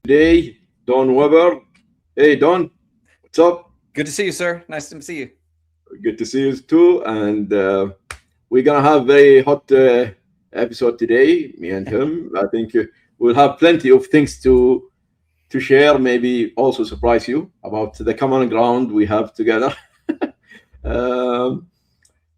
today, Don Weber. Hey, Don, what's up? Good to see you, sir. Nice to see you. Good to see you too. And we're gonna have a very hot episode today, me and him. I think we'll have plenty of things to share. Maybe also surprise you about the common ground we have together. um,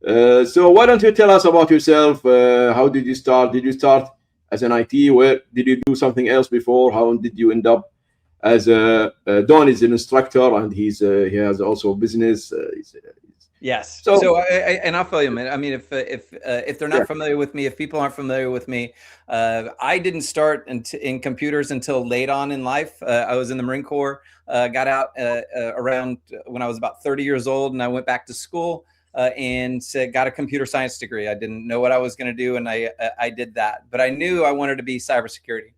so why don't you tell us about yourself? How did you start? Did you start as an IT? Where did you do something else before? How did you end up as a Don is an instructor and he has also a business. Yes. So And I'll fill you in. I mean, if they're yeah, not familiar with me, if people aren't familiar with me, I didn't start in computers until late on in life. I was in the Marine Corps. Got out around when I was about 30 years old, and I went back to school and got a computer science degree. I didn't know what I was going to do, and I did that. But I knew I wanted to be cybersecurity.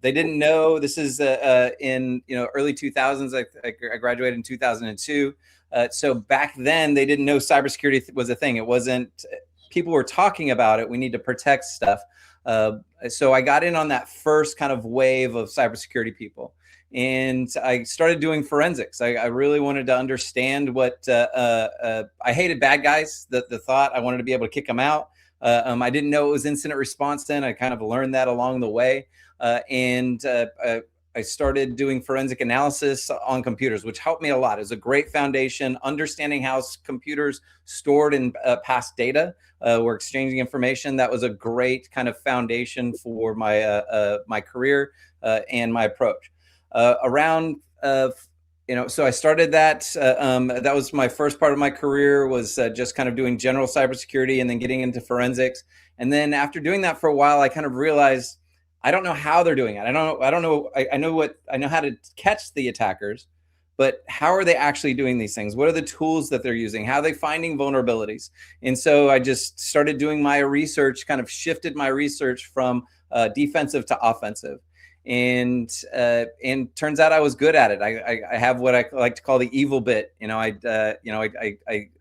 They didn't know this is in early 2000s. I graduated in 2002. So back then, they didn't know cybersecurity was a thing. It wasn't. People were talking about it. We need to protect stuff. So I got in on that first kind of wave of cybersecurity people, and I started doing forensics. I really wanted to understand what I hated bad guys. The thought I wanted to be able to kick them out. I didn't know it was incident response then. I kind of learned that along the way. And I started doing forensic analysis on computers, which helped me a lot. It was a great foundation, understanding how computers stored and passed data, were exchanging information. That was a great kind of foundation for my career and my approach. So I started that. That was my first part of my career, was just kind of doing general cybersecurity and then getting into forensics. And then after doing that for a while, I kind of realized I don't know how they're doing it. I don't know. I know how to catch the attackers, but how are they actually doing these things? What are the tools that they're using? How are they finding vulnerabilities? And so I just started doing my research, kind of shifted my research from defensive to offensive. And turns out I was good at it. I have what I like to call the evil bit. I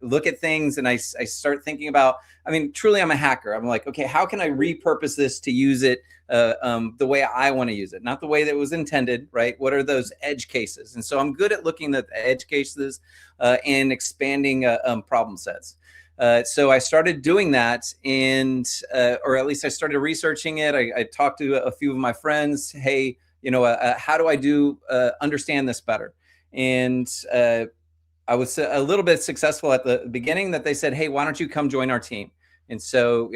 look at things and I start thinking about. I mean, truly, I'm a hacker. I'm like, okay, how can I repurpose this to use it the way I want to use it, not the way that it was intended, right? What are those edge cases? And so I'm good at looking at the edge cases and expanding problem sets. So I started doing that, or at least I started researching it. I talked to a few of my friends. Hey, how do I understand this better? And I was a little bit successful at the beginning. That they said, hey, why don't you come join our team? And so,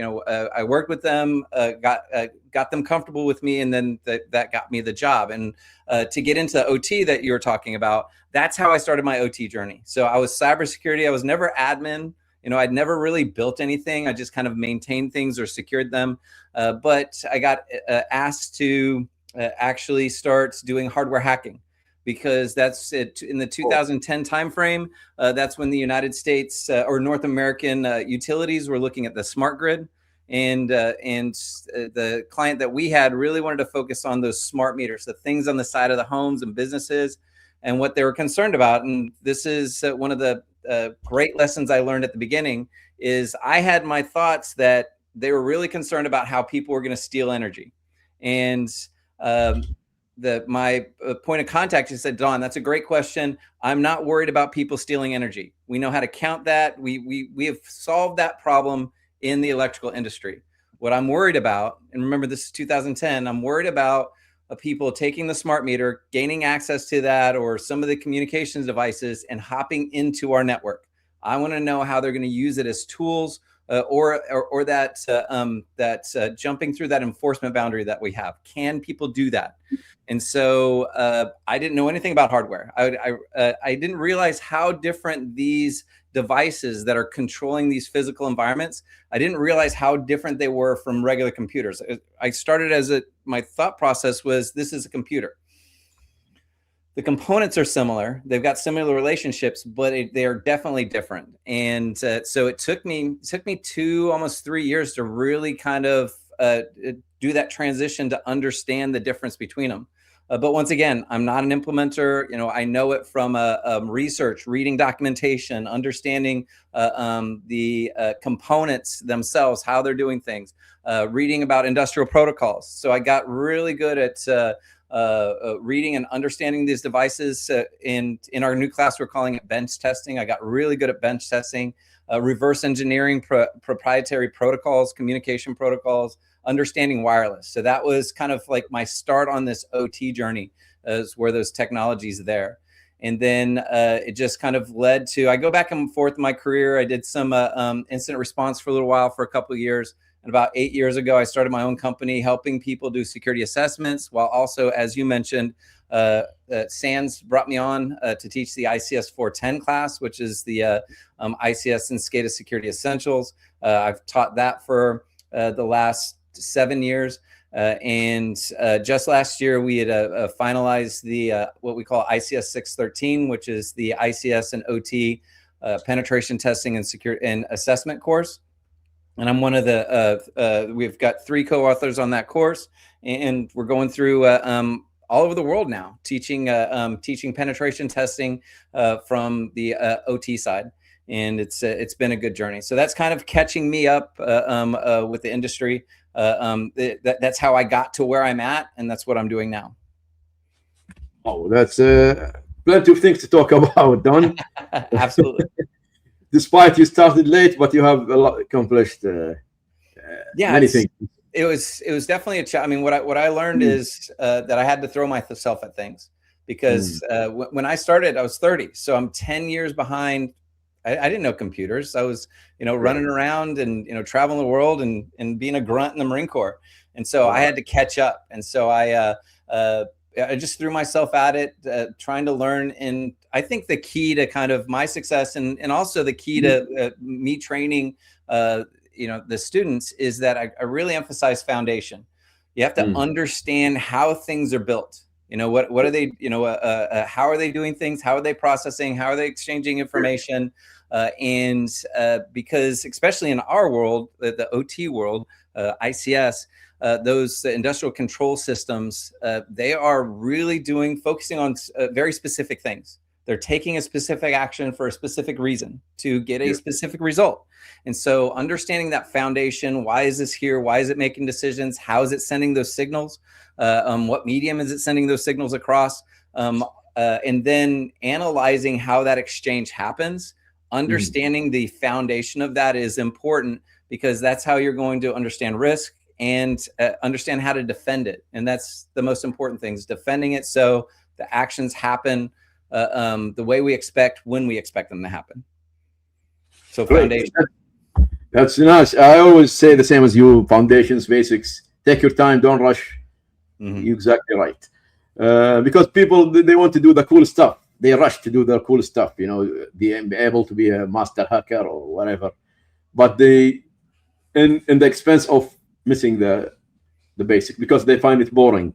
I worked with them, got them comfortable with me, and then that got me the job. And to get into the OT that you were talking about, that's how I started my OT journey. So I was cybersecurity. I was never admin. I'd never really built anything. I just kind of maintained things or secured them. But I got asked to actually start doing hardware hacking, because that's it in the 2010 timeframe. That's when the United States or North American utilities were looking at the smart grid. And the client that we had really wanted to focus on those smart meters, the things on the side of the homes and businesses, and what they were concerned about. And this is one of the great lessons I learned at the beginning. Is I had my thoughts that they were really concerned about how people were going to steal energy. And my point of contact, he said, Don, that's a great question. I'm not worried about people stealing energy. We know how to count that. We have solved that problem in the electrical industry. What I'm worried about, and remember this is 2010, I'm worried about people taking the smart meter, gaining access to that or some of the communications devices, and hopping into our network. I want to know how they're going to use it as tools, or that jumping through that enforcement boundary that we have. Can people do that? And so I didn't know anything about hardware. I didn't realize how different these devices that are controlling these physical environments, I didn't realize how different they were from regular computers. I started my thought process was, this is a computer. The components are similar. They've got similar relationships, but they are definitely different. And so it took me almost 3 years to really kind of do that transition to understand the difference between them. But once again, I'm not an implementer. I know it from research, reading documentation, understanding the components themselves, how they're doing things, reading about industrial protocols. So I got really good at reading and understanding these devices. In our new class, we're calling it bench testing. I got really good at bench testing, reverse engineering proprietary protocols, communication protocols, understanding wireless. So that was kind of like my start on this OT journey, is where those technologies there. And then it just kind of led to, I go back and forth in my career. I did some incident response for a little while, for a couple of years. And about 8 years ago, I started my own company helping people do security assessments, while also, as you mentioned, SANS brought me on to teach the ICS 410 class, which is the ICS and SCADA Security Essentials. I've taught that for the last 7 years. And just last year, we had finalized the what we call ICS 613, which is the ICS and OT penetration testing and security and assessment course. And I'm one of the, we've got 3 co-authors on that course, and we're going through all over the world now, teaching penetration testing from the OT side. And it's been a good journey. So that's kind of catching me up with the industry. That's how I got to where I'm at, and that's what I'm doing now. Oh, that's plenty of things to talk about, Don. Absolutely. Despite you started late, but you have a lot accomplished. Many things. It was definitely a challenge. I mean, what I learned is that I had to throw myself at things, because when I started, I was 30, so I'm 10 years behind. I didn't know computers. I was, running around and, traveling the world and being a grunt in the Marine Corps. And so I had to catch up. And so I just threw myself at it, trying to learn. And I think the key to kind of my success and also the key to me training, the students, is that I really emphasize foundation. You have to understand how things are built. What are they, how are they doing things? How are they processing? How are they exchanging information? Because especially in our world, the OT world, ICS, those industrial control systems, they are really focusing on very specific things. They're taking a specific action for a specific reason to get a specific result. And so understanding that foundation, why is this here? Why is it making decisions? How is it sending those signals? What medium is it sending those signals across? And then analyzing how that exchange happens. Understanding the foundation of that is important, because that's how you're going to understand risk and understand how to defend it. And that's the most important thing, is defending it so the actions happen the way we expect, when we expect them to happen. So foundation. That's nice. I always say the same as you: foundations, basics. Take your time, don't rush. You're exactly right. Because people, they want to do the cool stuff. They rush to do the cool stuff, be able to be a master hacker or whatever. But they, in the expense of missing the basic, because they find it boring.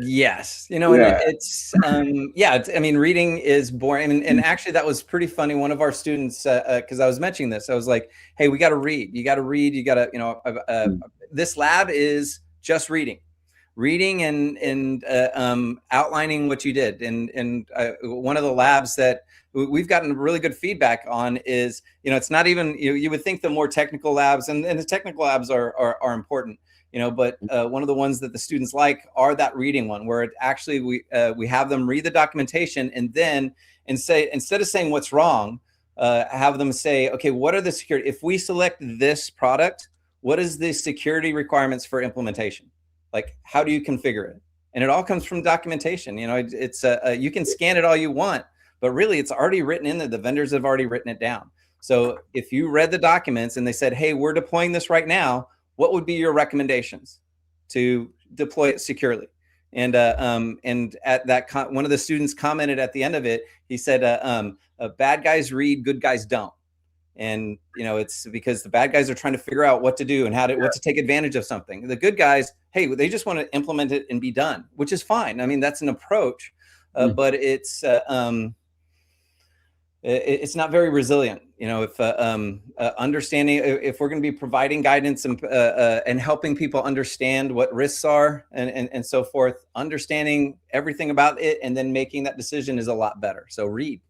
Yes, it's I mean, reading is boring. And actually, that was pretty funny. One of our students, because I was mentioning this, I was like, hey, we got to read. You got to read. You got to, this lab is just reading and outlining what you did. And one of the labs that we've gotten really good feedback on is, it's not even, you would think the more technical labs, and the technical labs are important, but one of the ones that the students like are that reading one, where it actually we have them read the documentation and say, instead of saying what's wrong, have them say, okay, what are the security, if we select this product, what is the security requirements for implementation? Like, how do you configure it? And it all comes from documentation. It's you can scan it all you want, but really it's already written in there. The vendors have already written it down. So if you read the documents and they said, hey, we're deploying this right now, what would be your recommendations to deploy it securely? And at that, one of the students commented at the end of it, he said, bad guys read, good guys don't. And, it's because the bad guys are trying to figure out what to do and what to take advantage of something. The good guys, hey, they just want to implement it and be done, which is fine. I mean, that's an approach, but it's not very resilient. If understanding, if we're going to be providing guidance and helping people understand what risks are and so forth, understanding everything about it and then making that decision is a lot better. So read.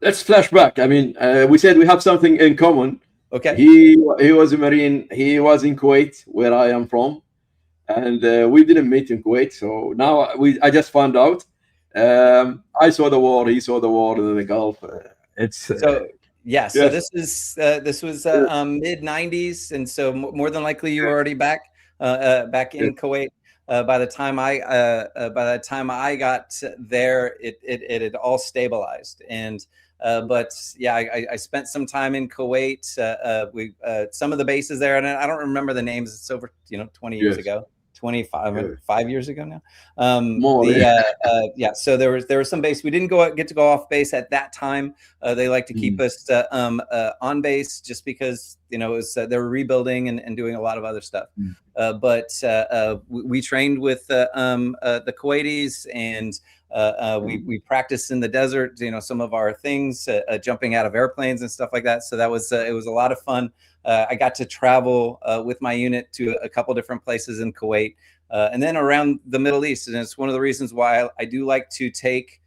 Let's flash back. I mean, we said we have something in common. Okay. He was a Marine. He was in Kuwait, where I am from. and we didn't meet in Kuwait. So now I just found out. I saw the war. He saw the war in the Gulf. It's So yeah, so yes, this was mid '90s, and so more than likely you were already back back yes. in Kuwait. By the time I got there, it had all stabilized. And but yeah, I spent some time in Kuwait. We some of the bases there, and I don't remember the names. It's over 20 years Yes. ago. 25 Yes. 5 years ago now. More. Yeah, so there was some base. We didn't get to go off base at that time. They like to keep us on base just because it was they were rebuilding and doing a lot of other stuff. But we trained with the Kuwaitis, and we practiced in the desert. Some of our things, jumping out of airplanes and stuff like that. So that was it was a lot of fun. I got to travel with my unit to a couple different places in Kuwait, and then around the Middle East. And it's one of the reasons why I do like to take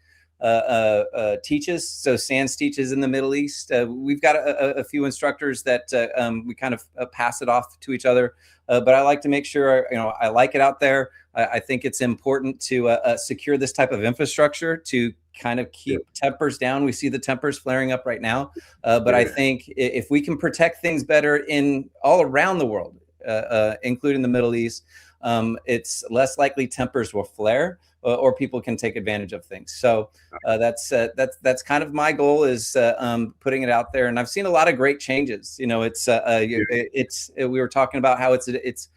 teaches. So SANS teaches in the Middle East. We've got a few instructors that we kind of pass it off to each other. But I like to make sure, I like it out there. I think it's important to secure this type of infrastructure to kind of keep tempers down. We see the tempers flaring up right now. But I think if we can protect things better in all around the world, including the Middle East, it's less likely tempers will flare. Or people can take advantage of things. So that's kind of my goal, is putting it out there. And I've seen a lot of great changes. We were talking about how it's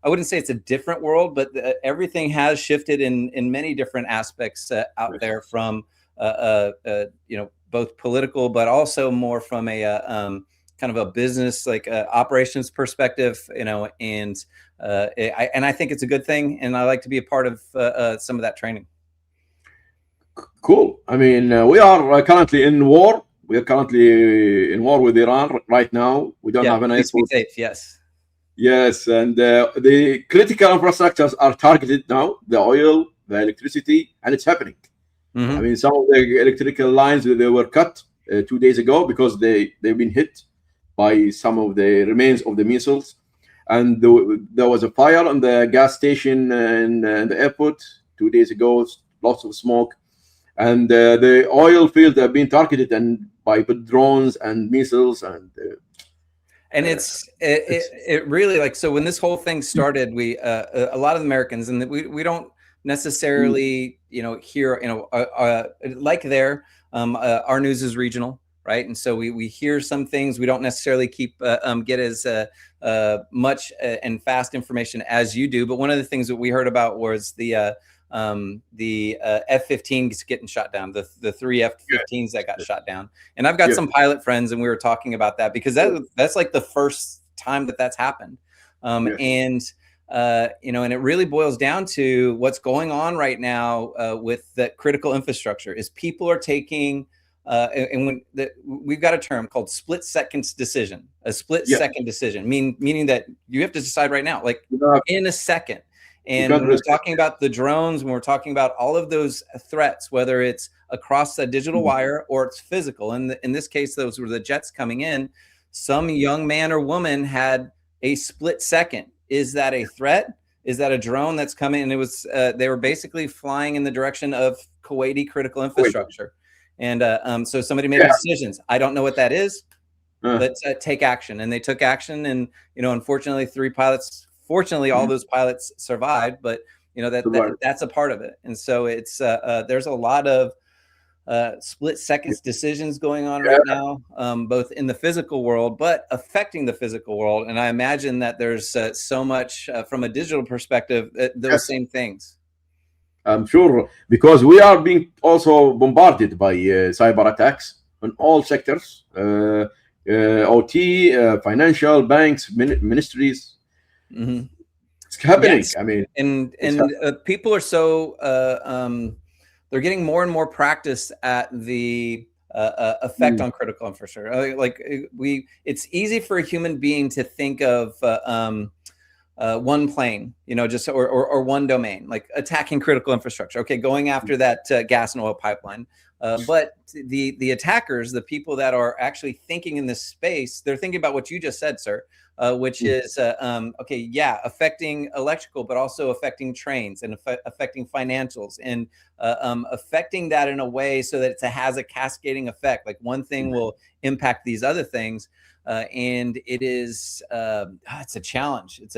I wouldn't say it's a different world, but everything has shifted in many different aspects out there, from both political, but also more from a kind of a business, like operations perspective, and I think it's a good thing, and I like to be a part of some of that training. Cool. I mean, we are currently in war. We are currently in war with Iran right now. We don't have an airport. Safe, yes. Yes, and the critical infrastructures are targeted now. The oil, the electricity, and it's happening. I mean, some of the electrical lines, they were cut 2 days ago because they've been hit by some of the remains of the missiles. And there was a fire on the gas station in the airport 2 days ago. Lots of smoke, and the oil fields have been targeted and by drones and missiles, and it really, like, so when this whole thing started, we a lot of Americans, and we don't necessarily hear like there our news is regional, right? And so we hear some things. We don't necessarily get as much and fast information as you do. But one of the things that we heard about was the F-15s getting shot down, the 3 F-15s that got shot down. And I've got some pilot friends, and we were talking about that, because that's like the first time that's happened. And it really boils down to what's going on right now with that critical infrastructure is people are taking we've got a term called split seconds decision, a split second decision, meaning that you have to decide right now, like in a second. And when we're talking about the drones, when we're talking about all of those threats, whether it's across the digital wire or it's physical, and in this case, those were the jets coming in, some young man or woman had a split second. Is that a threat? Is that a drone that's coming? And it was they were basically flying in the direction of Kuwaiti critical infrastructure. And so somebody made a decision. I don't know what that is. Let's take action. And they took action. And, unfortunately, 3 pilots, fortunately, all those pilots survived. But, that's a part of it. And so it's there's a lot of split seconds decisions going on right now, both in the physical world, but affecting the physical world. And I imagine that there's so much from a digital perspective, those same things. I'm sure, because we are being also bombarded by cyber attacks on all sectors, OT, financial, banks, ministries. It's happening. Yes. I mean, and people are so they're getting more and more practice at the effect on critical infrastructure. Like it's easy for a human being to think of one plane, just or one domain, like attacking critical infrastructure. Okay, going after that gas and oil pipeline. But the attackers, the people that are actually thinking in this space, they're thinking about what you just said, sir, which is okay, yeah, affecting electrical, but also affecting trains and affecting financials and affecting that in a way so that it has a cascading effect. Like one thing will impact these other things. And it is it's a challenge. It's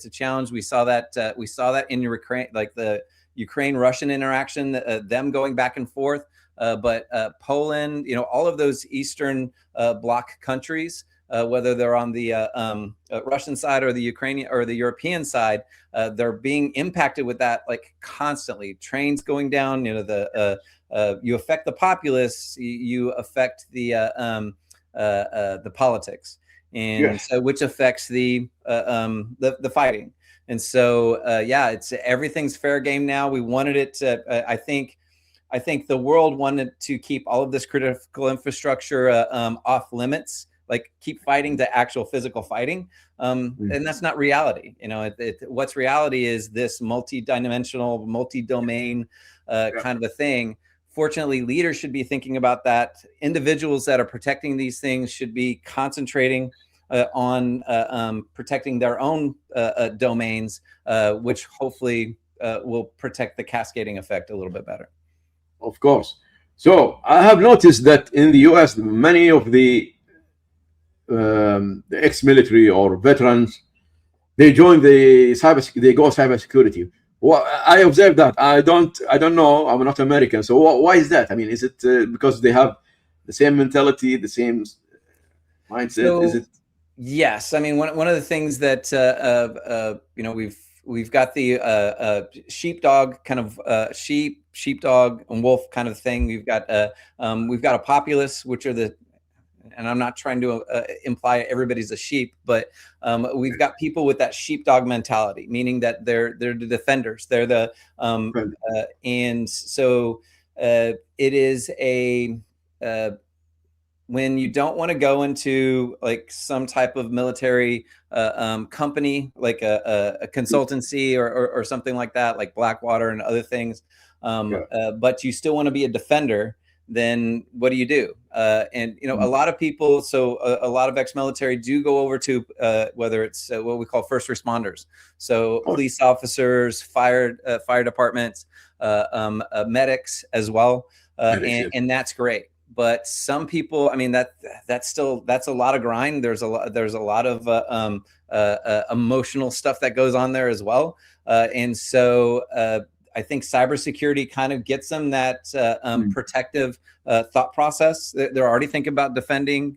a challenge. We saw that in Ukraine, like the Ukraine-Russian interaction, them going back and forth. But Poland, all of those Eastern Bloc countries, whether they're on the Russian side or the Ukrainian or the European side, they're being impacted with that like constantly. Trains going down. You affect the populace, you affect the politics, and so which affects the fighting. And so it's everything's fair game now. We wanted it to. I think the world wanted to keep all of this critical infrastructure off limits, like keep fighting the actual physical fighting. And that's not reality. What's reality is this multi-dimensional, multi-domain kind of a thing. Fortunately, leaders should be thinking about that. Individuals that are protecting these things should be concentrating on protecting their own domains, which hopefully will protect the cascading effect a little bit better. Of course. So I have noticed that in the US, many of the ex-military or veterans, they join they go cybersecurity. Well, I observed that. I don't know. I'm not American. So why is that? I mean, is it because they have the same mentality, the same mindset? So, is it? Yes. I mean, one of the things that we've got the sheepdog kind of sheepdog and wolf kind of thing. We've got a populace, which are and I'm not trying to imply everybody's a sheep, but we've got people with that sheepdog mentality, meaning that they're the defenders. They're the and so it is when you don't want to go into like some type of military company, like a consultancy or something like that, like Blackwater and other things, but you still want to be a defender, then what do you do? And a lot of people, so a lot of ex-military do go over to whether it's what we call first responders, so police officers, fire departments, medics as well, and that's great. But some people, I mean, that's a lot of grind. There's a lot of emotional stuff that goes on there as well, and so I think cybersecurity kind of gets them that protective thought process. They're already thinking about defending,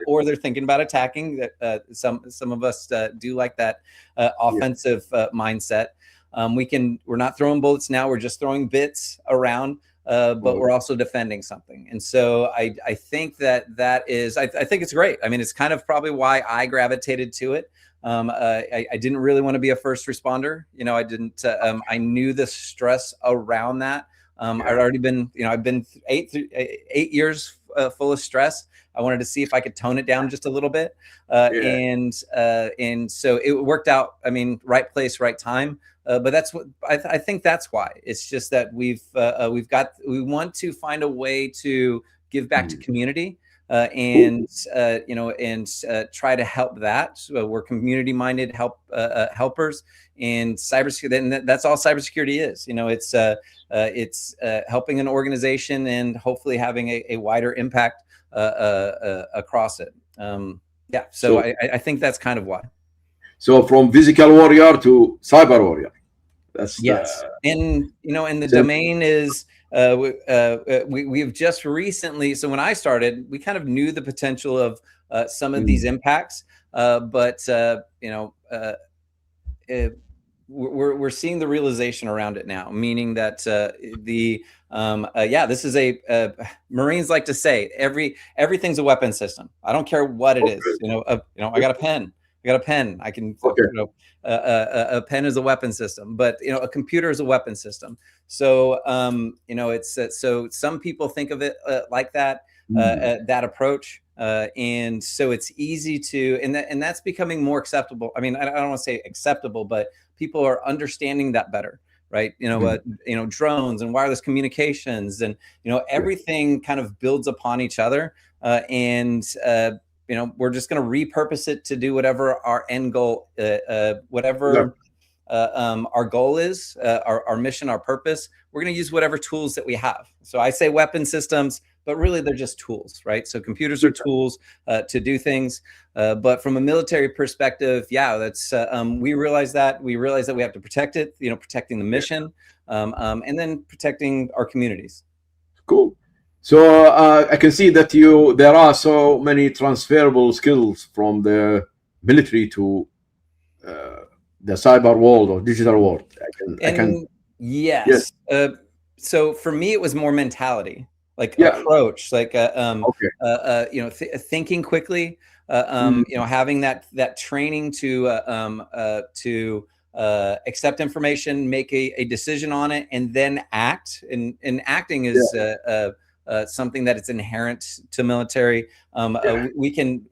or they're thinking about attacking. Some of us do like that offensive mindset. We're not throwing bullets now. We're just throwing bits around. But we're also defending something. And so I think that is, I think it's great. I mean, it's kind of probably why I gravitated to it. I didn't really want to be a first responder. I knew the stress around that. I'd already been, I've been 8 years full of stress. I wanted to see if I could tone it down just a little bit. And so it worked out. I mean, right place, right time. But that's what I think that's why. It's just that we want to find a way to give back to community and try to help that. So we're community minded helpers, and cybersecurity. And that's all cybersecurity is. It's helping an organization and hopefully having a wider impact across it. So I think that's kind of why. So from physical warrior to cyber warrior. That's yes. And the domain is we've just recently. So when I started, we kind of knew the potential of some of these impacts, but we're seeing the realization around it now. Meaning that this is a Marines like to say everything's a weapon system. I don't care what it is. I got a pen. I can, a pen is a weapon system, but a computer is a weapon system. So, it's so some people think of it like that, that approach, and so it's easy to, and that's becoming more acceptable. I mean, I don't want to say acceptable, but people are understanding that better. right? Drones and wireless communications, and everything kind of builds upon each other, and we're just going to repurpose it to do whatever our end goal, whatever our goal is, our mission, our purpose. We're going to use whatever tools that we have. So I say weapon systems, but really they're just tools, right? So computers are tools to do things. But from a military perspective, that's we realize that we have to protect it, protecting the mission, and then protecting our communities. Cool. So I can see that there are so many transferable skills from the military to the cyber world or digital world. Yes. So for me, it was more mentality, like approach, like thinking quickly, having that training to accept information, make a decision on it, and then act. And acting is something that it's inherent to military. We can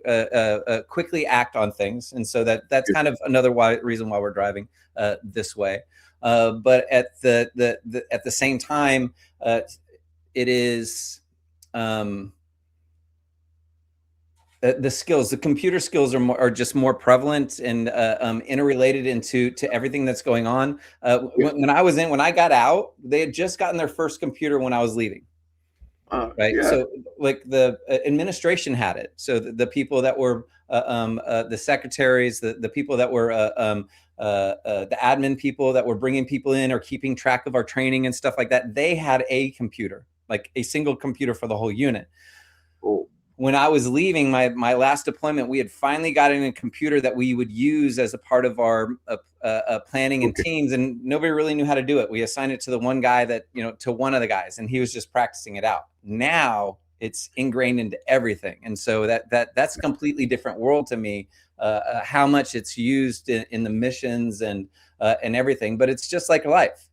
quickly act on things, and so that's kind of another reason why we're driving this way. But at the same time, it is the skills, the computer skills are just more prevalent and interrelated to everything that's going on. When I got out, they had just gotten their first computer when I was leaving. Right. Yeah. So like the administration had it. So the people that were the secretaries, the people that were the admin people that were bringing people in or keeping track of our training and stuff like that, they had a computer, like a single computer for the whole unit. Oh. When I was leaving my last deployment, we had finally gotten a computer that we would use as a part of our planning and teams, and nobody really knew how to do it. We assigned it to the one guy to one of the guys, and he was just practicing it out. Now it's ingrained into everything, and so that's a completely different world to me. How much it's used in the missions and everything, but it's just like life.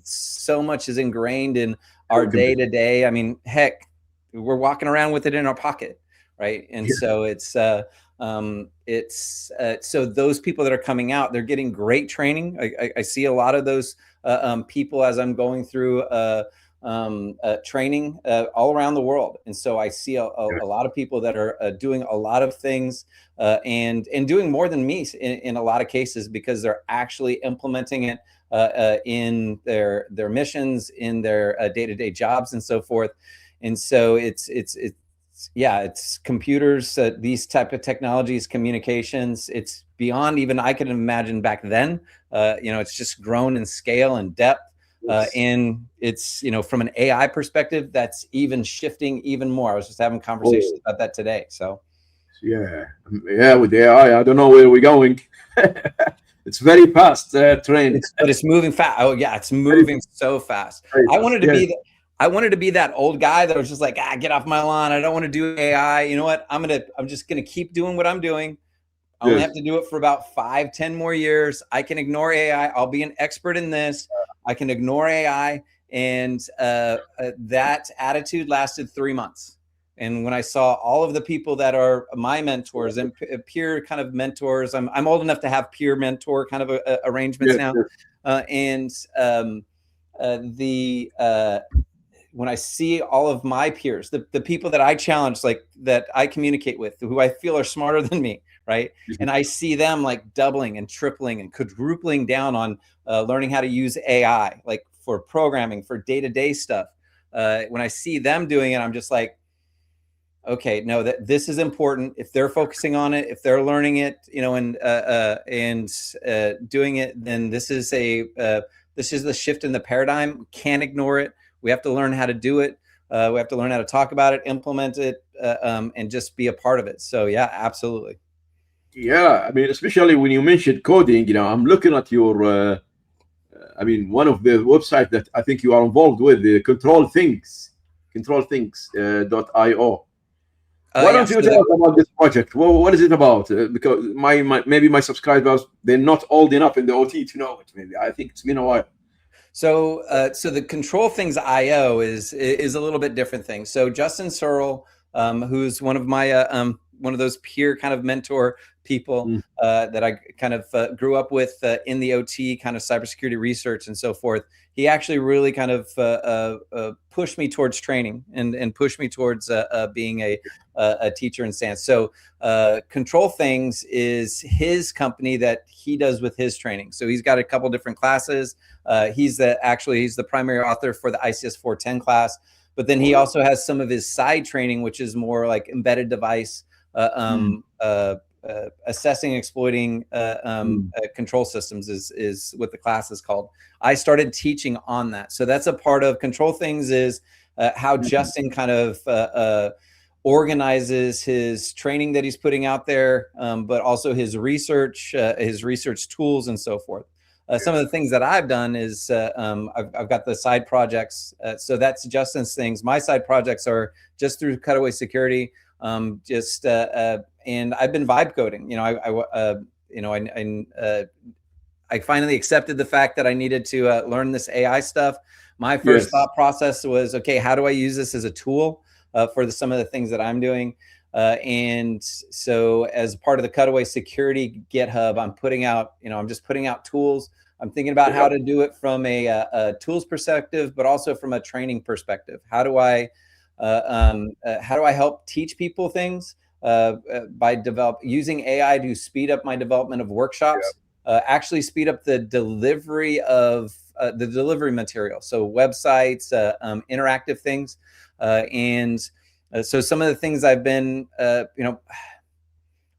So much is ingrained in our day to day. I mean, heck, we're walking around with it in our pocket, right? And so so those people that are coming out, they're getting great training. I see a lot of those people as I'm going through training all around the world, and so I see a lot of people that are doing a lot of things and doing more than me in a lot of cases, because they're actually implementing it in their missions, in their day-to-day jobs, and so forth. And so it's computers, these type of technologies, communications. It's beyond even I could imagine back then. It's just grown in scale and depth. And it's, from an AI perspective, that's even shifting even more. I was just having conversations about that today. So, with AI, I don't know where we're going. It's very fast train. But it's moving fast. Oh yeah, it's moving so fast. I wanted to be that old guy that was just like, get off my lawn. I don't want to do AI. You know what? I'm just gonna keep doing what I'm doing. I only have to do it for about 5-10 more years. I can ignore AI. I'll be an expert in this. I can ignore AI. And that attitude lasted 3 months. And when I saw all of the people that are my mentors and peer kind of mentors, I'm old enough to have peer mentor kind of arrangements now. When I see all of my peers, the people that I challenge, like that I communicate with, who I feel are smarter than me, right? And I see them like doubling and tripling and quadrupling down on learning how to use AI, like for programming, for day-to-day stuff. When I see them doing it, I'm just like, okay, no, this is important. If they're focusing on it, if they're learning it, and doing it, then this is the shift in the paradigm. We can't ignore it. We have to learn how to do it. We have to learn how to talk about it, implement it, and just be a part of it. So yeah, absolutely. Yeah, I mean, especially when you mentioned coding, I'm looking at your, one of the websites that I think you are involved with, the controlthings.io. Why don't you tell us about this project? What is it about? Because maybe my subscribers, they're not old enough in the OT to know it. Maybe I think it's been a while. So the Control Things IO is a little bit different thing. So Justin Searle, who's one of my one of those peer kind of mentor people that I kind of grew up with in the OT kind of cybersecurity research and so forth. He actually really kind of pushed me towards training and pushed me towards being a teacher in SANS. So Control Things is his company that he does with his training. So he's got a couple different classes. He's the primary author for the ICS 410 class, but then he also has some of his side training, which is more like embedded device, assessing, exploiting control systems is what the class is called. I started teaching on that. So that's a part of Control Things, is how Justin kind of organizes his training that he's putting out there, but also his research tools and so forth. Some of the things that I've done is I've got the side projects. So that's Justin's things. My side projects are just through Cutaway Security. And I've been vibe coding. I finally accepted the fact that I needed to learn this AI stuff. My first thought process was, okay, how do I use this as a tool for some of the things that I'm doing? And so as part of the Cutaway Security GitHub, I'm just putting out tools. I'm thinking about how to do it from a tools perspective, but also from a training perspective. How do I help teach people things by using AI to speed up my development of workshops, actually speed up the delivery of the delivery material, so websites, interactive things, so some of the things I've been,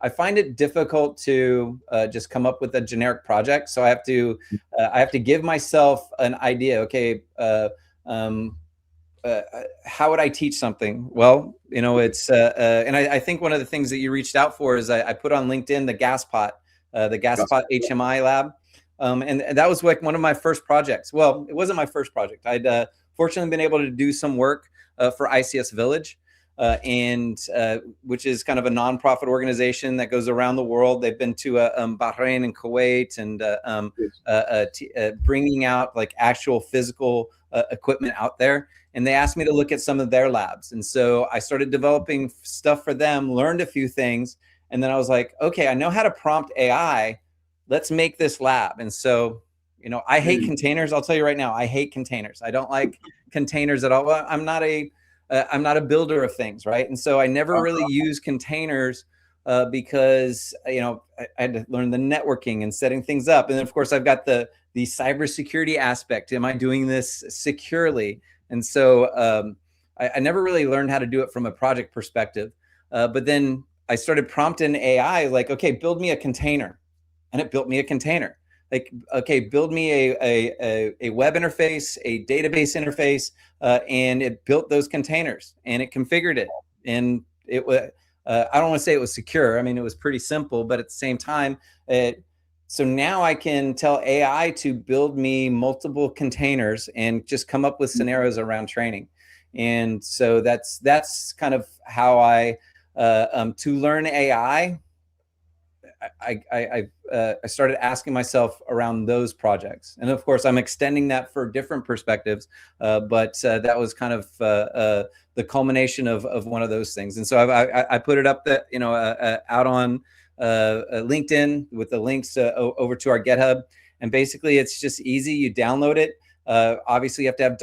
I find it difficult to just come up with a generic project. So I have to give myself an idea. Okay, how would I teach something? Well, it's and I think one of the things that you reached out for is I put on LinkedIn the GasPot HMI lab, and that was like one of my first projects. Well, it wasn't my first project. I'd fortunately been able to do some work for ICS Village. Which is kind of a nonprofit organization that goes around the world. They've been to Bahrain and Kuwait, and bringing out like actual physical equipment out there. And they asked me to look at some of their labs. And so I started developing stuff for them, learned a few things. And then I was like, okay, I know how to prompt AI. Let's make this lab. And so, I hate containers. I'll tell you right now, I hate containers. I don't like containers at all. Well, I'm not a builder of things, right? And so I never really use containers because I had to learn the networking and setting things up. And then of course I've got the cybersecurity aspect. Am I doing this securely? And so I never really learned how to do it from a project perspective. But then I started prompting AI, like, okay, build me a container, and it built me a container. Like, okay, build me a web interface, a database interface, and it built those containers, and it configured it. And it was, I don't want to say it was secure. I mean, it was pretty simple, but at the same time, so now I can tell AI to build me multiple containers and just come up with scenarios around training. And so that's kind of how I, to learn AI, I started asking myself around those projects. And of course, I'm extending that for different perspectives, but that was kind of the culmination of one of those things. And so I put it up that, out on LinkedIn with the links over to our GitHub. And basically, it's just easy. You download it. Obviously, you have to have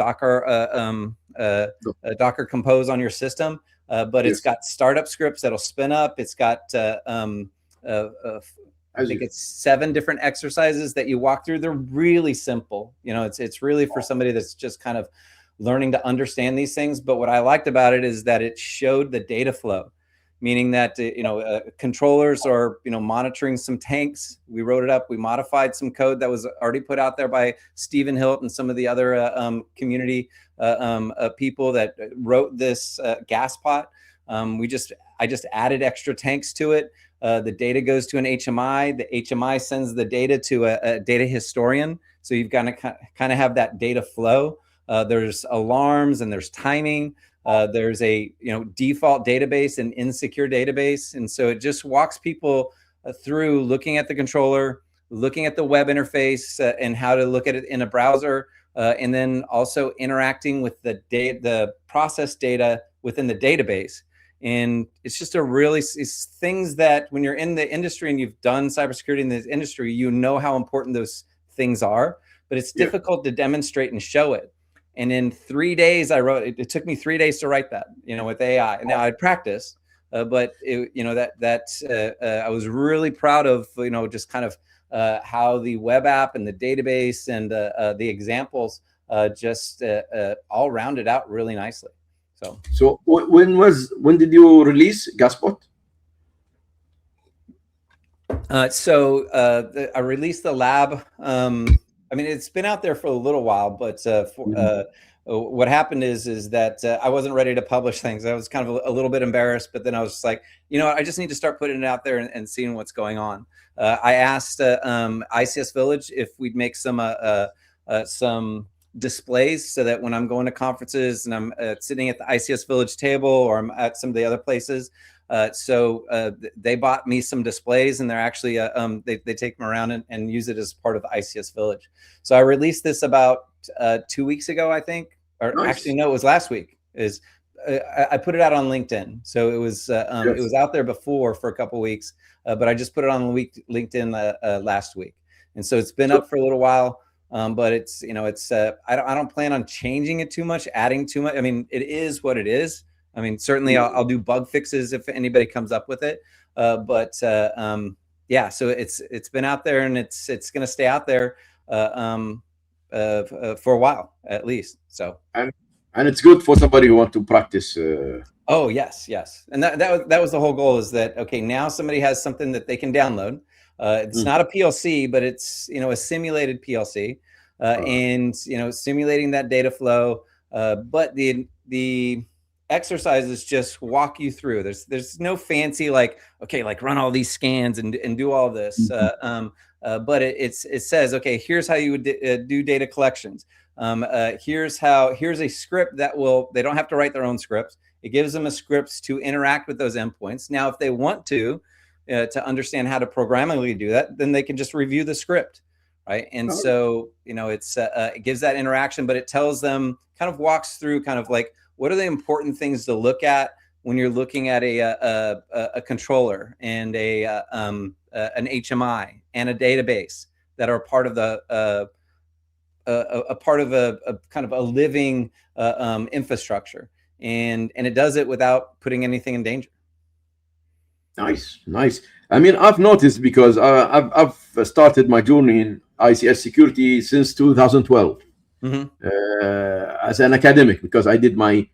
Docker Compose on your system, but it's got startup scripts that'll spin up. It's got I think it's 7 different exercises that you walk through. They're really simple. It's really for somebody that's just kind of learning to understand these things. But what I liked about it is that it showed the data flow, meaning that controllers are monitoring some tanks. We wrote it up. We modified some code that was already put out there by Stephen Hilt and some of the other community people that wrote this GasPot. I just added extra tanks to it. The data goes to an HMI. The HMI sends the data to a data historian. So you've got to kind of have that data flow. There's alarms and there's timing. There's a default database and insecure database. And so it just walks people through looking at the controller, looking at the web interface and how to look at it in a browser, and then also interacting with the process data within the database. And it's just it's things that when you're in the industry and you've done cybersecurity in this industry, you know how important those things are, but it's difficult to demonstrate and show it. And in 3 days, I wrote it. It took me 3 days to write that, with AI. Now I practiced, but I was really proud of, just kind of how the web app and the database and the examples just all rounded out really nicely. So when did you release Gaspot? I released the lab. I mean, it's been out there for a little while, but what happened is that I wasn't ready to publish things. I was kind of a little bit embarrassed, but then I was just like, I just need to start putting it out there and seeing what's going on. I asked ICS Village if we'd make some displays so that when I'm going to conferences and I'm sitting at the ICS Village table or I'm at some of the other places, they bought me some displays, and they're actually they take them around and use it as part of the ICS Village. So I released this about 2 weeks ago, I think, or actually no, it was last week. I put it out on LinkedIn, so it was it was out there before for a couple of weeks, but I just put it on LinkedIn last week, and so it's been up for a little while. But it's I don't plan on changing it too much, adding too much. I mean, it is what it is. I mean, certainly I'll do bug fixes if anybody comes up with it. Yeah, so it's been out there, and it's going to stay out there for a while at least. So and it's good for somebody who wants to practice. Oh yes, and that was the whole goal, is that okay, now somebody has something that they can download. It's not a PLC, but it's a simulated PLC, and simulating that data flow. But the exercises just walk you through. There's no fancy like run all these scans and do all this. But it says, okay, here's how you would do data collections. Here's a script they don't have to write their own scripts. It gives them a script to interact with those endpoints. Now, if they want to understand how to programmatically do that, then they can just review the script, right? And so, it gives that interaction, but it tells them, kind of walks through kind of like, what are the important things to look at when you're looking at a controller and an HMI and a database that are part of a kind of a living infrastructure, and it does it without putting anything in danger. Nice. I mean, I've noticed, because I've started my journey in ICS security since 2012 as an academic, because I did my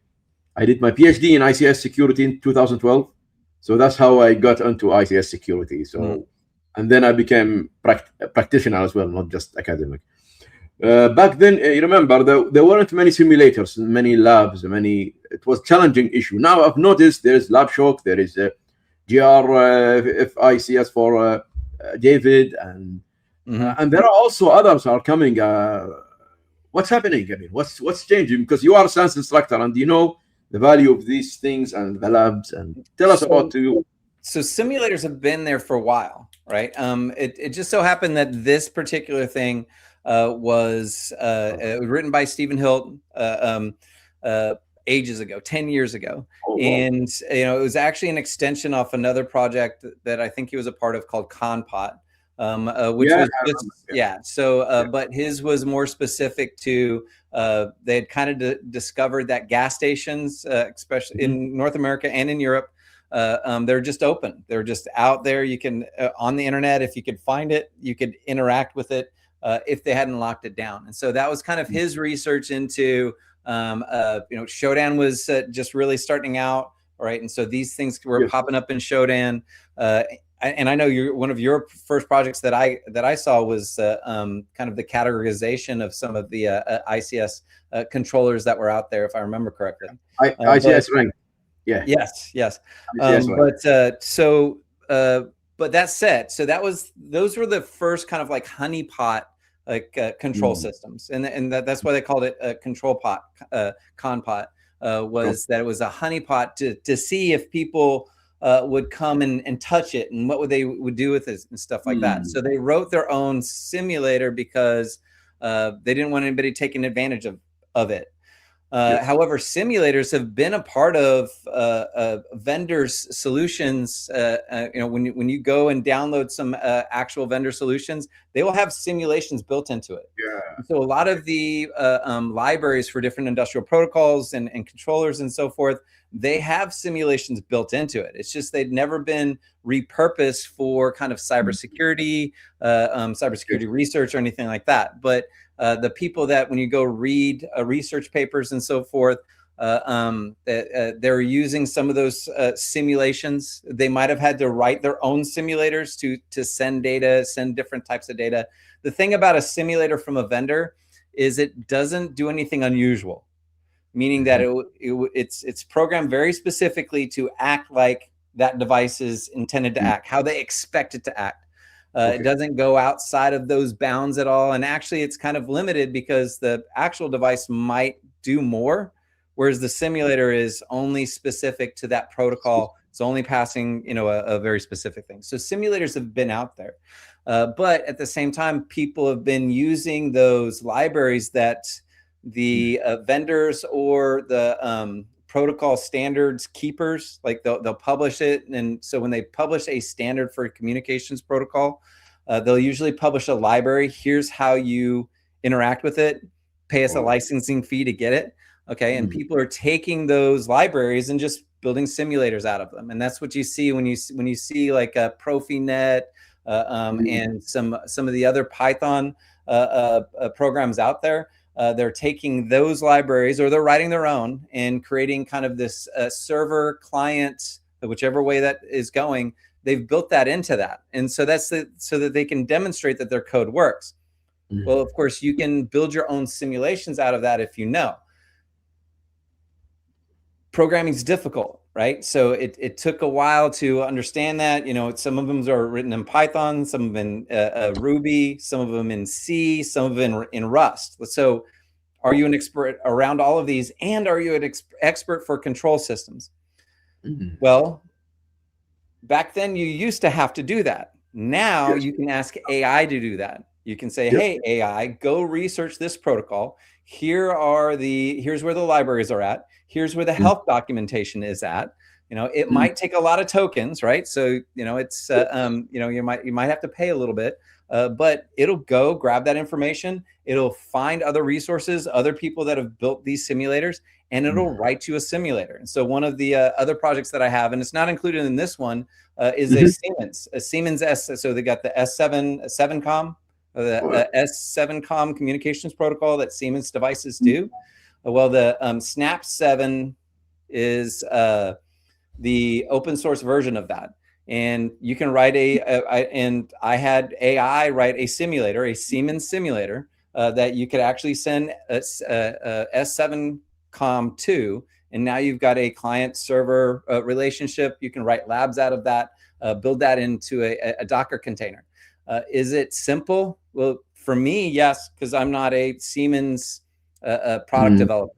PhD in ICS security in 2012. So that's how I got into ICS security. So, and then I became a practitioner as well, not just academic. Back then, you remember, there weren't many simulators, many labs, it was a challenging issue. Now I've noticed there's LabShock, there is GRFICS for David, and there are also others are coming. What's happening? I mean, what's changing? Because you are a science instructor and you know the value of these things and the labs. And tell us about you. So simulators have been there for a while, right? It just so happened that this particular thing was written by Stephen Hilt ages ago, 10 years ago. And it was actually an extension off another project that I think he was a part of called ConPot, which was just, but his was more specific to they had kind of discovered that gas stations, especially in North America and in Europe, they're just open. They're just out there. You can on the internet, if you could find it, you could interact with it if they hadn't locked it down. And so that was kind of his research into Shodan was just really starting out, right? And so these things were popping up in Shodan. And I know one of your first projects that I saw was kind of the categorization of some of the ICS controllers that were out there, if I remember correctly. ICS rank. Yeah. Yes. But that said, so those were the first kind of like honeypot control systems, and that's why they called it a control pot, ConPot, was that it was a honeypot to see if people would come and touch it and what they would do with it and stuff like that. So they wrote their own simulator because they didn't want anybody taking advantage of it. However, simulators have been a part of vendors' solutions. When you go and download some actual vendor solutions, they will have simulations built into it. Yeah. So a lot of the libraries for different industrial protocols and controllers and so forth, they have simulations built into it. It's just they've never been repurposed for kind of cybersecurity, cybersecurity research or anything like that. But the people that when you go read research papers and so forth, they're using some of those simulations. They might have had to write their own simulators to send data, send different types of data. The thing about a simulator from a vendor is it doesn't do anything unusual, meaning that it's programmed very specifically to act like that device is intended to act, how they expect it to act. It doesn't go outside of those bounds at all. And actually, it's kind of limited because the actual device might do more, whereas the simulator is only specific to that protocol. It's only passing, a very specific thing. So simulators have been out there. But at the same time, people have been using those libraries that the vendors or the protocol standards keepers, like they'll publish it. And so when they publish a standard for a communications protocol, they'll usually publish a library. Here's how you interact with it. Pay us a licensing fee to get it. Okay. And people are taking those libraries and just building simulators out of them. And that's what you see when you see like a Profinet and some of the other Python programs out there. They're taking those libraries or they're writing their own and creating kind of this server client, whichever way that is going. They've built that into that. And so so that they can demonstrate that their code works. Well, of course, you can build your own simulations out of that if you know. Programming is difficult, right? So it took a while to understand that. Some of them are written in Python, some of them in Ruby, some of them in C, some of them in Rust. So are you an expert around all of these? And are you an expert for control systems? Well, back then you used to have to do that. Now you can ask AI to do that. You can say, hey, AI, go research this protocol. Here's where the libraries are at. Here's where the health documentation is at. It might take a lot of tokens, right? So, it's, you might have to pay a little bit, but it'll go grab that information. It'll find other resources, other people that have built these simulators, and it'll write you a simulator. And so one of the other projects that I have, and it's not included in this one, is a Siemens S. So they got the S7Com, the S7Com communications protocol that Siemens devices do. Well, the Snap 7 is the open source version of that. And you can write and I had AI write a simulator, a Siemens simulator that you could actually send a S7Com to. And now you've got a client server relationship. You can write labs out of that, build that into a Docker container. Is it simple? Well, for me, yes, because I'm not a Siemens product developer.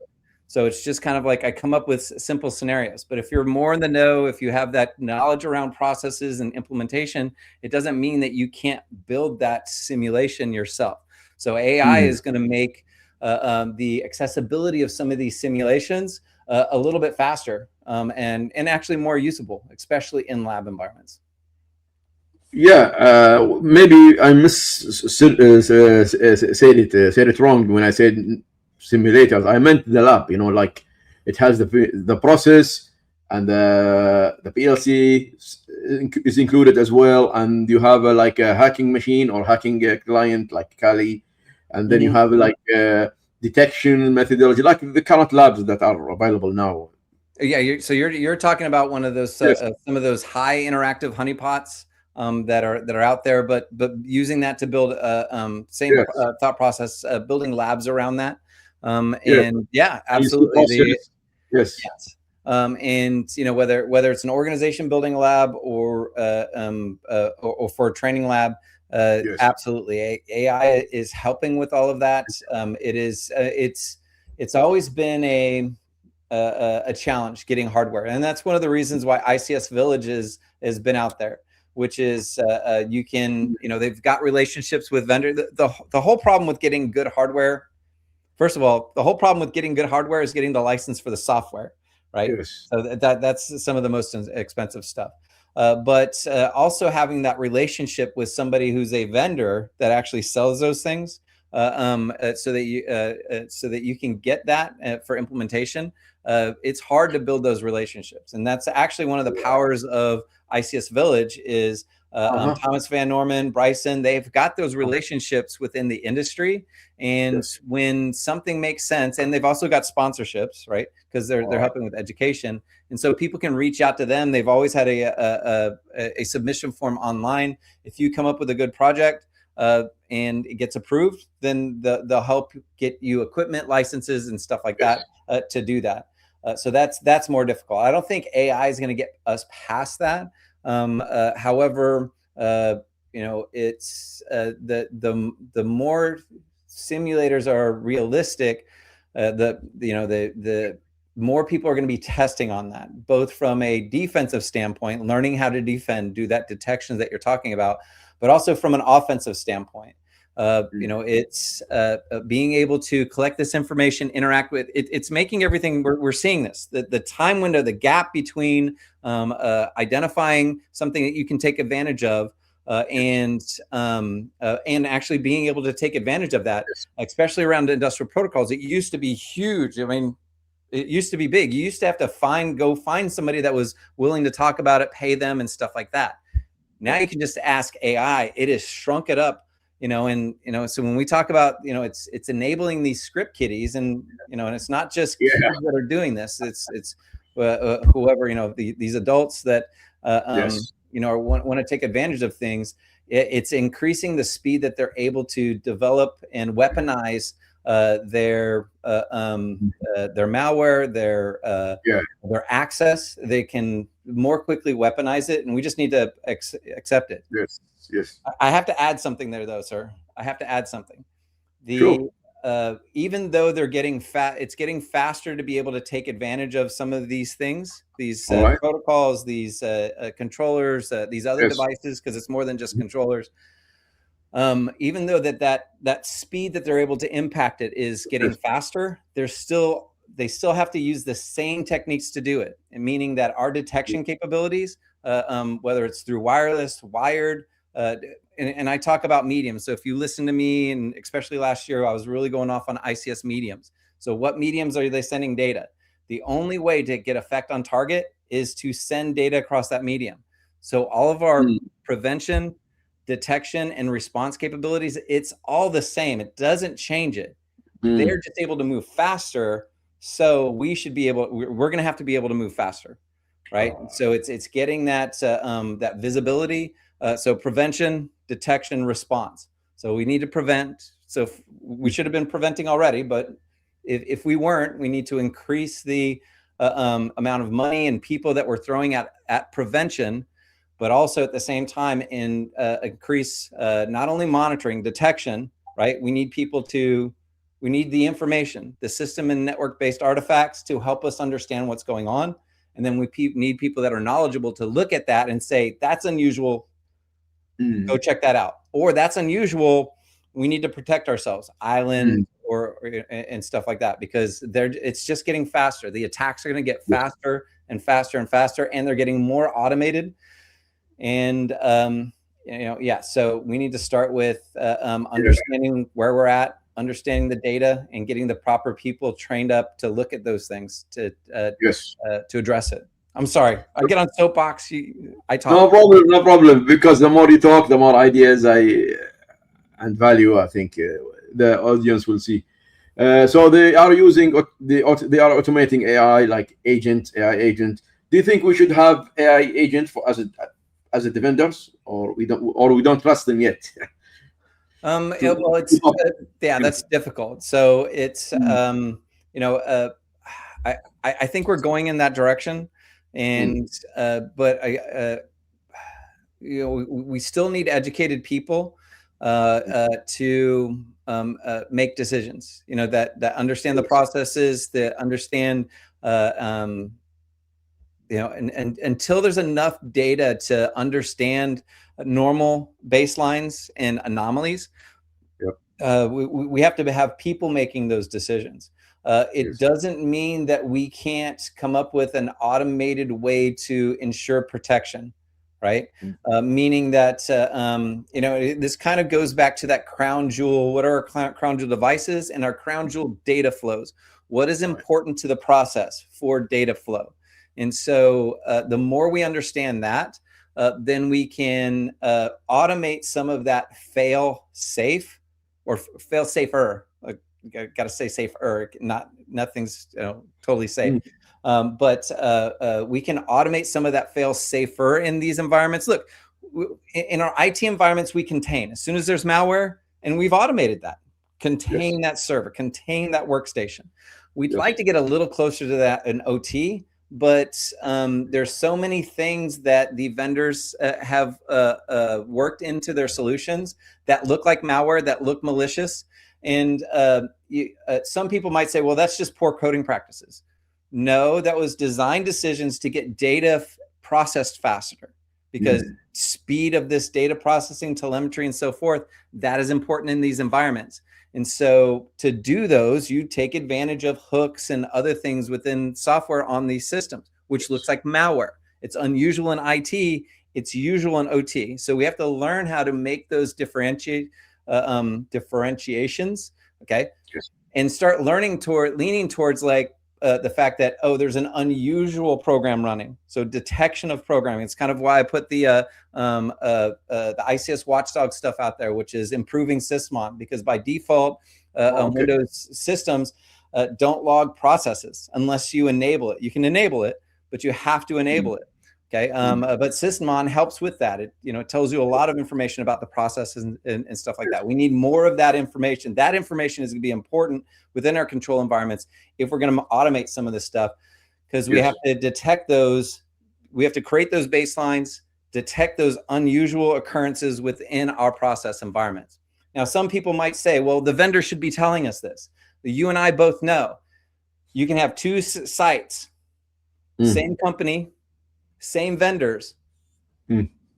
So it's just kind of like I come up with simple scenarios. But if you're more in the know, if you have that knowledge around processes and implementation, it doesn't mean that you can't build that simulation yourself. So AI is going to make the accessibility of some of these simulations a little bit faster and actually more usable, especially in lab environments. Yeah, maybe I said it wrong when I said simulators. I meant the lab. Like it has the process and the PLC is included as well, and you have like a hacking machine or hacking client like Kali, and then you have like detection methodology, like the current labs that are available now. Yeah, you're talking about one of those some of those high interactive honeypots that are out there, but using that to build same thought process, building labs around that. And yeah, absolutely. Yes. And whether it's an organization building a lab or for a training lab, absolutely. AI is helping with all of that. It's always been a challenge getting hardware, and that's one of the reasons why ICS Village has been out there, which is you can they've got relationships with vendors. The whole problem with getting good hardware first of all, the whole problem with getting good hardware is getting the license for the software, right? Yes. So that's some of the most expensive stuff. But also having that relationship with somebody who's a vendor that actually sells those things, so that you can get that for implementation. It's hard to build those relationships, and that's actually one of the powers of ICS Village is Thomas Van Norman, Bryson. They've got those relationships within the industry, and when something makes sense, and they've also got sponsorships, right? Because they're helping with education, and so people can reach out to them. They've always had a submission form online. If you come up with a good project and it gets approved, then they'll help get you equipment licenses and stuff like that to do that. So that's more difficult. I don't think AI is going to get us past that. However, it's the more simulators are realistic, the more people are going to be testing on that, both from a defensive standpoint, learning how to defend, do that detection that you're talking about, but also from an offensive standpoint. It's being able to collect this information, interact with it. It's making everything, we're seeing this, the time window, the gap between identifying something that you can take advantage of and actually being able to take advantage of that, especially around industrial protocols. It used to be huge. I mean, it used to be big. You used to have to go find somebody that was willing to talk about it, pay them and stuff like that. Now you can just ask AI. It has shrunk it up, so when we talk about, it's enabling these script kiddies, and it's not just kids that are doing this. It's whoever, these adults that, want to take advantage of things. It's increasing the speed that they're able to develop and weaponize their malware, their access. They can more quickly weaponize it, and we just need to accept it. Yes. I have to add something there, though, sir. I have to add something. Sure. Even though they're getting it's getting faster to be able to take advantage of some of these things, these protocols, these controllers, these other devices, because it's more than just controllers. Even though that speed that they're able to impact it is getting faster, they still have to use the same techniques to do it. And meaning that our detection capabilities, whether it's through wireless, wired, and I talk about mediums. So if you listen to me, and especially last year, I was really going off on ICS mediums. So what mediums are they sending data? The only way to get effect on target is to send data across that medium. So all of our prevention, detection, and response capabilities, it's all the same. It doesn't change it. They're just able to move faster. So we should be able, we're going to have to be able to move faster, right? So it's getting that visibility. So prevention, detection, response. So we need to prevent. So we should have been preventing already, but if we weren't, we need to increase the amount of money and people that we're throwing at prevention, but also at the same time increase not only monitoring, detection, right? We need we need the information, the system and network-based artifacts to help us understand what's going on. And then we need people that are knowledgeable to look at that and say, that's unusual, go check that out. Or that's unusual, we need to protect ourselves, island and stuff like that, because it's just getting faster. The attacks are gonna get faster and faster and faster, and they're getting more automated. And, so we need to start with understanding where we're at, understanding the data, and getting the proper people trained up to look at those things to address it. I'm sorry, I get on soapbox. I talk. No problem. Because the more you talk, the more ideas and value I think the audience will see. So they are using they are automating AI like AI agent. Do you think we should have AI agent as a defenders, or we don't trust them yet? Well, it's that's difficult. So it's I think we're going in that direction, and but we still need educated people to make decisions. That understand the processes, that understand. And until there's enough data to understand normal baselines and anomalies, We have to have people making those decisions. It doesn't mean that we can't come up with an automated way to ensure protection, right? Meaning that, this kind of goes back to that crown jewel. What are our crown jewel devices and our crown jewel data flows? What is important to the process for data flow? And so the more we understand that, then we can automate some of that fail safe or fail safer. Got to say safer, nothing's totally safe. But we can automate some of that fail safer in these environments. Look, in our IT environments, we contain as soon as there's malware, and we've automated that. Contain that server, contain that workstation. We'd like to get a little closer to that in OT, but there's so many things that the vendors have worked into their solutions that look like malware, that look malicious. And some people might say, well, that's just poor coding practices. No, that was design decisions to get data processed faster, because speed of this data processing, telemetry, and so forth, that is important in these environments. And so to do those, you take advantage of hooks and other things within software on these systems, which looks like malware. It's unusual in IT. It's usual in OT. So we have to learn how to make those differentiations, okay? And start learning leaning towards like the fact that, oh, there's an unusual program running. So detection of programming. It's kind of why I put the ICS Watchdog stuff out there, which is improving Sysmon, because by default, Windows systems don't log processes unless you enable it. You can enable it, but you have to enable it. Okay, but Sysmon helps with that. It tells you a lot of information about the processes and stuff like that. We need more of that information. That information is going to be important within our control environments if we're going to automate some of this stuff, because we have to detect those. We have to create those baselines, detect those unusual occurrences within our process environments. Now, some people might say, well, the vendor should be telling us this. You and I both know you can have two sites, same company, same vendors,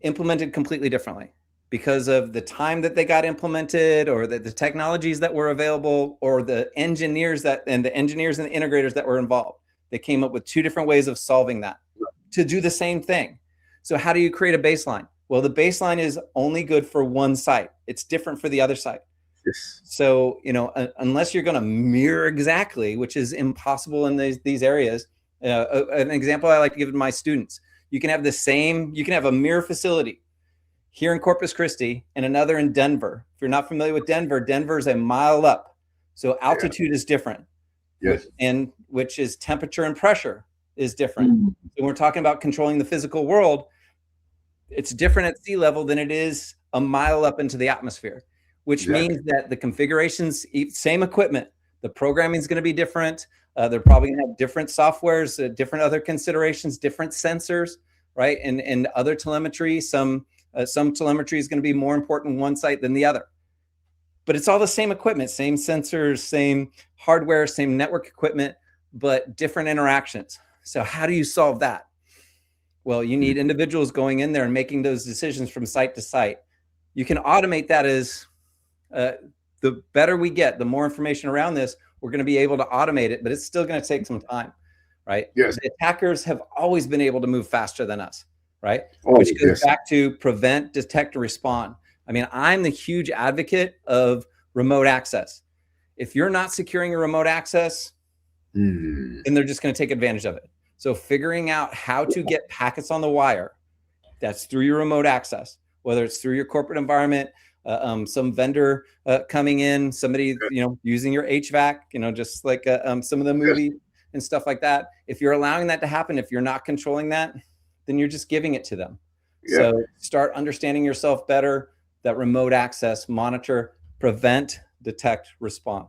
implemented completely differently because of the time that they got implemented, or the technologies that were available, or the engineers and the integrators that were involved. They came up with two different ways of solving that to do the same thing. So how do you create a baseline? Well, the baseline is only good for one site. It's different for the other site. So, unless you're going to mirror exactly, which is impossible in these areas. An example I like to give to my students: you can have a mirror facility here in Corpus Christi and another in Denver. If you're not familiar with Denver, Denver is a mile up. So altitude is different. Which is temperature and pressure is different. When we're talking about controlling the physical world, it's different at sea level than it is a mile up into the atmosphere, which means that the configurations, same equipment, the programming is going to be different. They're probably going to have different softwares, different other considerations, different sensors, right? And other telemetry. Some telemetry is going to be more important in one site than the other. But it's all the same equipment, same sensors, same hardware, same network equipment, but different interactions. So how do you solve that? Well, you need individuals going in there and making those decisions from site to site. You can automate that as the better we get, the more information around this, we're going to be able to automate it, but it's still going to take some time, right? The attackers have always been able to move faster than us, right? Which goes back to prevent, detect, and respond. I mean, I'm the huge advocate of remote access. If you're not securing your remote access, then they're just going to take advantage of it. So figuring out how to get packets on the wire, that's through your remote access, whether it's through your corporate environment, some vendor coming in, somebody using your HVAC, just like some of the movie and stuff like that. If you're allowing that to happen, if you're not controlling that, then you're just giving it to them. So start understanding yourself better. That remote access, monitor, prevent, detect, respond.